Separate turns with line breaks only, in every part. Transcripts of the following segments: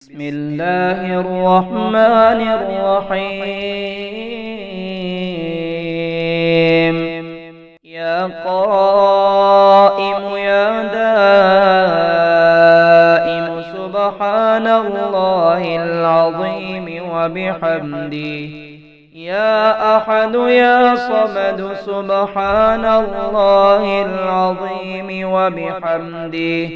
بسم الله الرحمن الرحيم. يا قائم يا دائم سبحان الله العظيم وبحمده. يا أحد يا صمد سبحان الله العظيم وبحمده.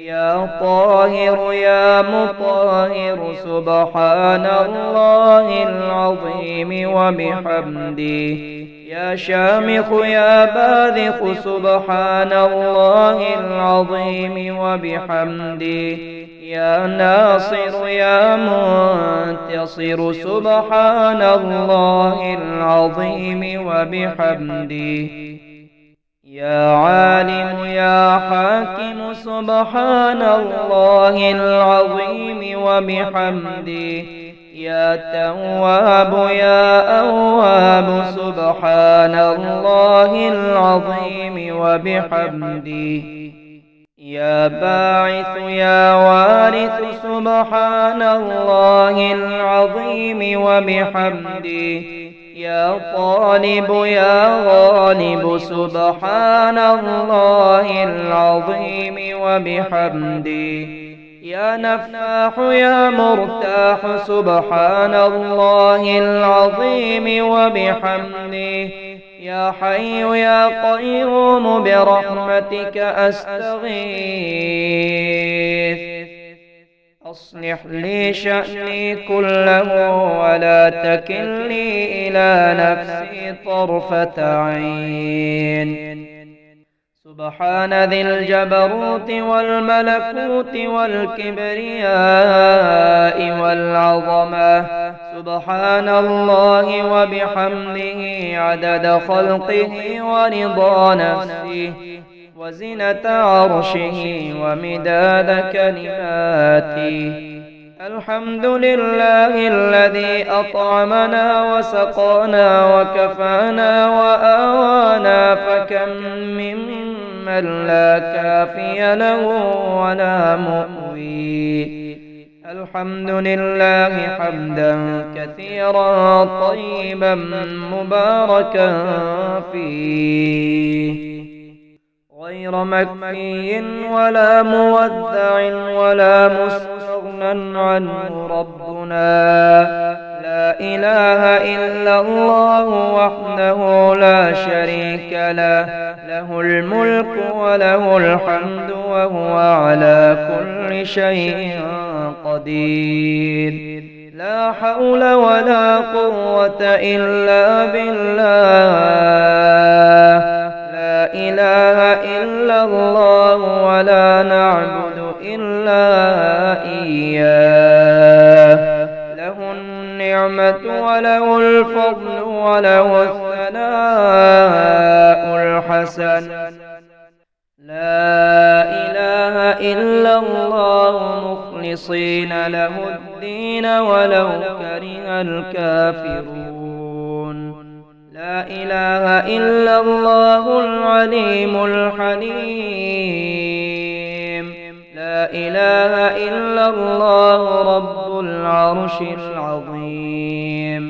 يا طاهر يا مطهر سبحان الله العظيم وبحمده. يا شامخ يا باذخ سبحان الله العظيم وبحمده. يا ناصر يا منتصر سبحان الله العظيم وبحمده. يا عالم يا حاكم سبحان الله العظيم وبحمده. يا تواب يا أواب سبحان الله العظيم وبحمده. يا باعث يا وارث سبحان الله العظيم وبحمده. يا طالب يا غالب سبحان الله العظيم وبحمده. يا نفاح يا مرتاح سبحان الله العظيم وبحمده. يا حي يا قيوم برحمتك أستغيث. أصلح لي شأني كله ولا تكلني إلى نفسي طرفة عين. سبحان ذي الجبروت والملكوت والكبرياء والعظمة. سبحان الله وبحمده عدد خلقه ورضا نفسه وزنة عرشه ومداد كلماته. الحمد لله الذي أطعمنا وسقانا وكفانا وآوانا فكم ممن لا كافي له ولا مؤوي. الحمد لله حمدا كثيرا طيبا مباركا فيه غير مكفي ولا مودع ولا مستغنى عنه ربنا. لا إله إلا الله وحده لا شريك له. له الملك وله الحمد وهو على كل شيء قدير. لا حول ولا قوة إلا بالله. لا إله إلا الله ولا نعبد إلا إياه. له النعمة وله الفضل وله الثناء الحسن. لا إله إلا الله مخلصين له الدين ولو كره الكافرون. لا إله إلا الله العليم الحليم. لا إله إلا الله رب العرش العظيم.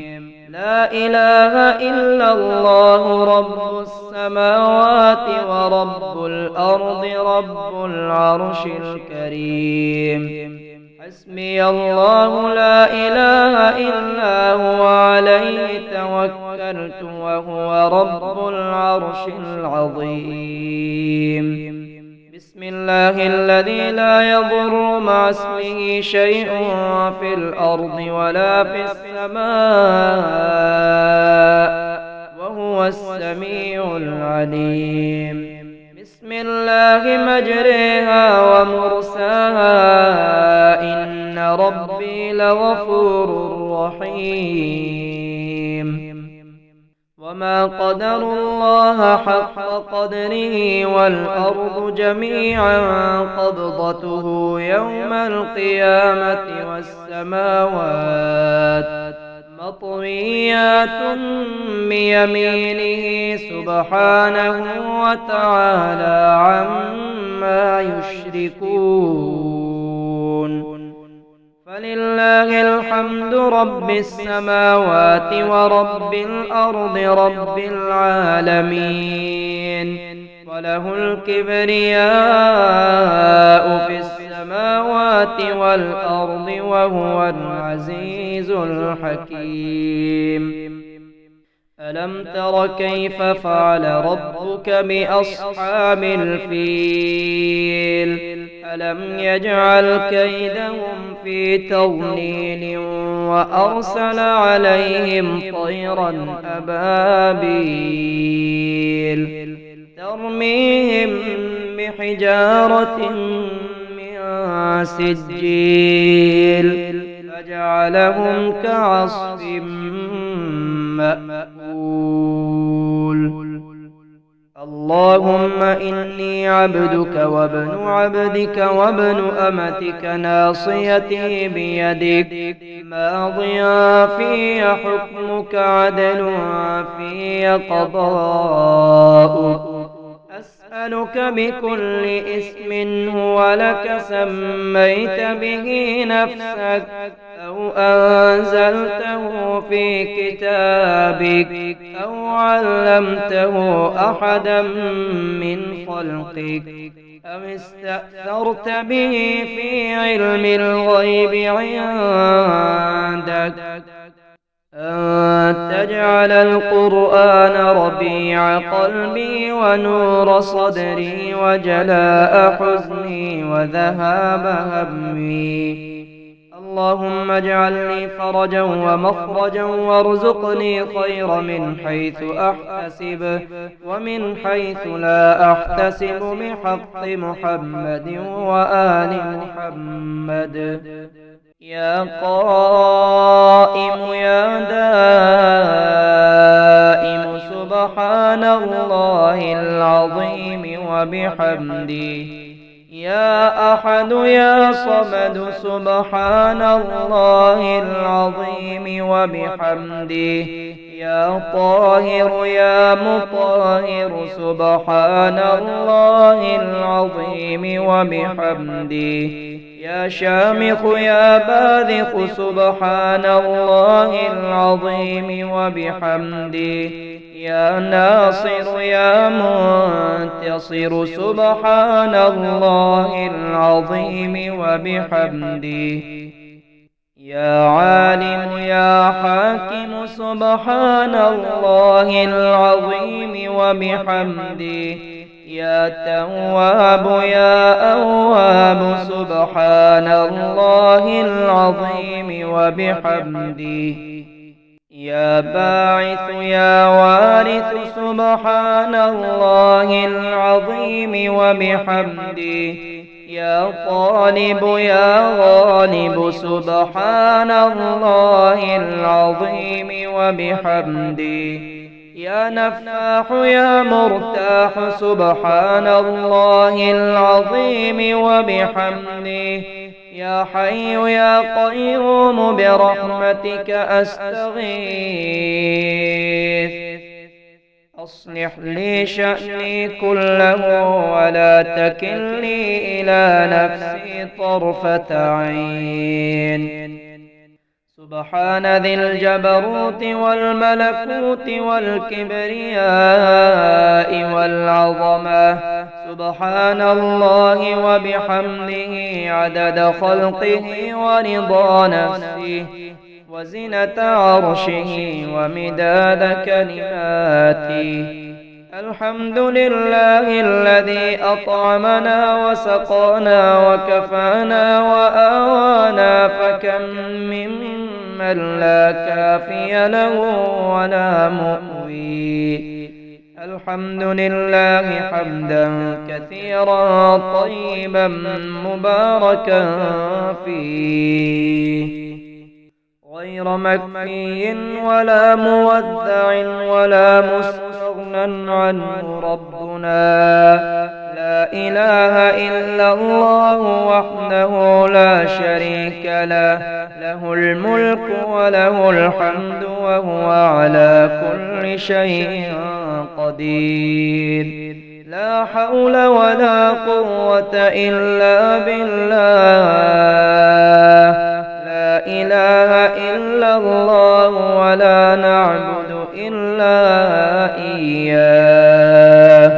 لا إله إلا الله رب السماوات ورب الأرض رب العرش الكريم. حسبي الله لا إله إلا هو عليه توكلت وهو رب العرش العظيم. بسم الله الذي لا يضر مع اسمه شيء في الأرض ولا في السماء وهو السميع العليم. بسم الله مجريها ومرساها إن ربي لغفور رحيم. وما قدروا الله حق قدره والأرض جميعا قبضته يوم القيامة والسماوات مطويات بيمينه سبحانه وتعالى عما يشركون. فلله الحمد رب السماوات ورب الأرض رب العالمين. وله الكبرياء في السماوات والأرض وهو العزيز الحكيم. ألم تر كيف فعل ربك بأصحاب الفيل؟ ألم يجعل كيدهم في تضليل وأرسل عليهم طيرا أبابيل ترميهم بحجارة من سجيل فجعلهم كعصف مأكول. اللهم إني عبدك وابن عبدك وابن أمتك ناصيتي بيدك ماض في حكمك عدل في قضاؤك. أسألك بكل اسم هو لك سميت به نفسك أو أنزلته في كتابك أو علمته أحدا من خلقك أو استأثرت به في علم الغيب عندك أن تجعل القرآن ربيع قلبي ونور صدري وجلاء حزني وذهاب همي. اللهم اجعل لي فرجا ومخرجا وارزقني خير من حيث أحتسب ومن حيث لا أحتسب بحق محمد وآل محمد. يا قائم يا دائم سبحان الله العظيم وبحمده. يا أحد يا صمد سبحان الله العظيم وبحمده. يا طاهر يا مطهر سبحان الله العظيم وبحمده. يا شامخ يا باذخ سبحان الله العظيم وبحمده. يا ناصر يا منتصر سبحان الله العظيم وبحمده. يا عالم يا حاكم سبحان الله العظيم وبحمده. يا تواب يا أواب سبحان الله العظيم وبحمده. يا باعث يا وارث سبحان الله العظيم وبحمده. يا طالب يا غالب سبحان الله العظيم وبحمده. يا نفاح يا مرتاح سبحان الله العظيم وبحمده. يا حي يا قيوم برحمتك أستغيث. أصلح لي شأني كله ولا تكلني إلى نفسي طرفة عين. سبحان ذي الجبروت والملكوت والكبرياء والعظمة. سبحان الله وبحمده عدد خلقه ورضا نفسه وزنة عرشه ومداد كلماته. الحمد لله الذي أطعمنا وسقانا وكفانا وآوانا فكم ممن لا كافي له ولا مؤوي. الحمد لله حمدا كثيرا طيبا مباركا فيه غير مكفي ولا مودع ولا مستغنى عنه ربنا. لا إله إلا الله وحده لا شريك له له الملك وله الحمد وهو على كل شيء قدير. لا حول ولا قوة إلا بالله. إله إلا الله ولا نعبد إلا إياه،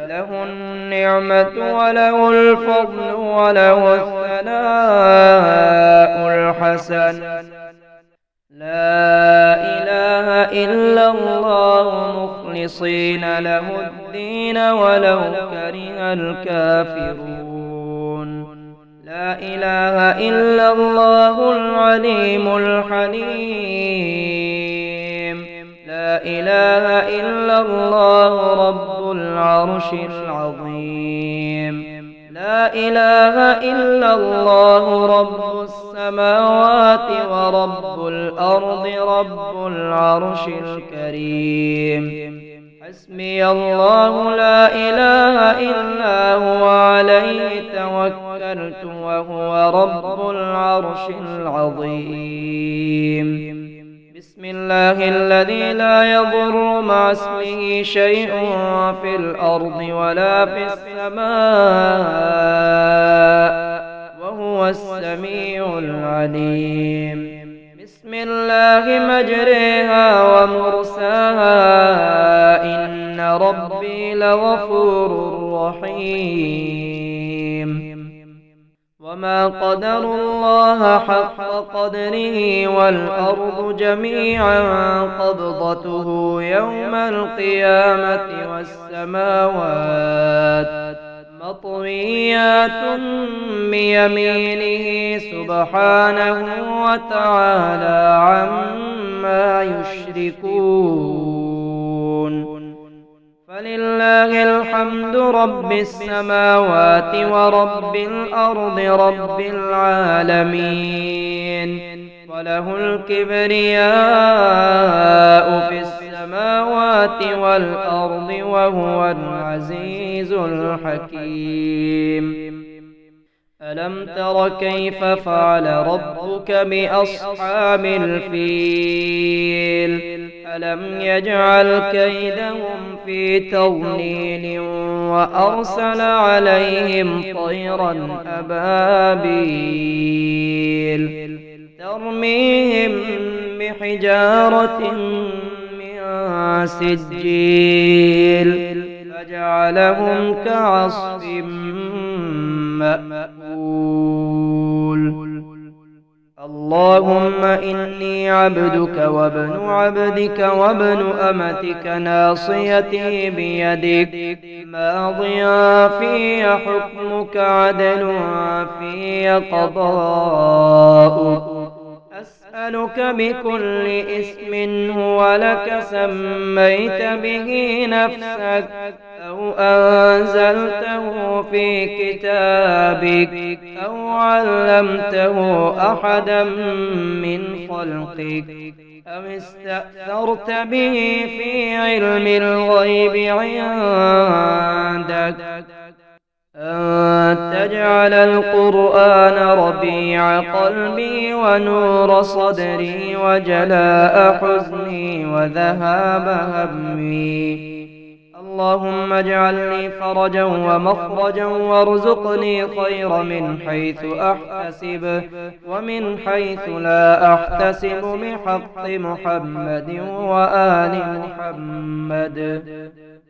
له النعمة وله الفضل وله الثناء الحسن. لا إله إلا الله مخلصين له الدين ولو كره الكافرون. لا إله إلا الله العليم الحليم. لا إله إلا الله رب العرش العظيم. لا إله إلا الله رب السماوات ورب الأرض رب العرش الكريم. حسبي الله لا إله إلا هو عليه توكلت وهو رب العرش العظيم. بسم الله الذي لا يضر مع اسمه شيء في الأرض ولا في السماء وهو السميع العليم. بسم الله مجريها ومرساها إن ربي لغفور رحيم. وما قدروا الله حق قدره والأرض جميعا قبضته يوم القيامة والسماوات مطويات بيمينه سبحانه وتعالى عما يشركون. فلله الحمد رب السماوات ورب الأرض رب العالمين، وله الكبرياء في السماوات والأرض وهو العزيز الحكيم. ألم تر كيف فعل ربك بأصحاب الفيل؟ ألم يجعل كيدهم في تضليل وأرسل عليهم طيرا أبابيل ترميهم بحجارة من سجيل فجعلهم كعصف مأكول. اللهم إني عبدك وابن عبدك وابن أمتك ناصيتي بيدك ماض في حكمك عدل في قضاؤك. أسألك بكل اسم هو لك سميت به نفسك أو أنزلته في كتابك أو علمته أحدا من خلقك أو استأثرت به في علم الغيب عندك أن تجعل القرآن ربيع قلبي ونور صدري وجلاء حزني وذهاب همي. اللهم اجعل لي فرجا ومخرجا وارزقني خير من حيث أحتسب ومن حيث لا أحتسب بحق محمد وآل محمد.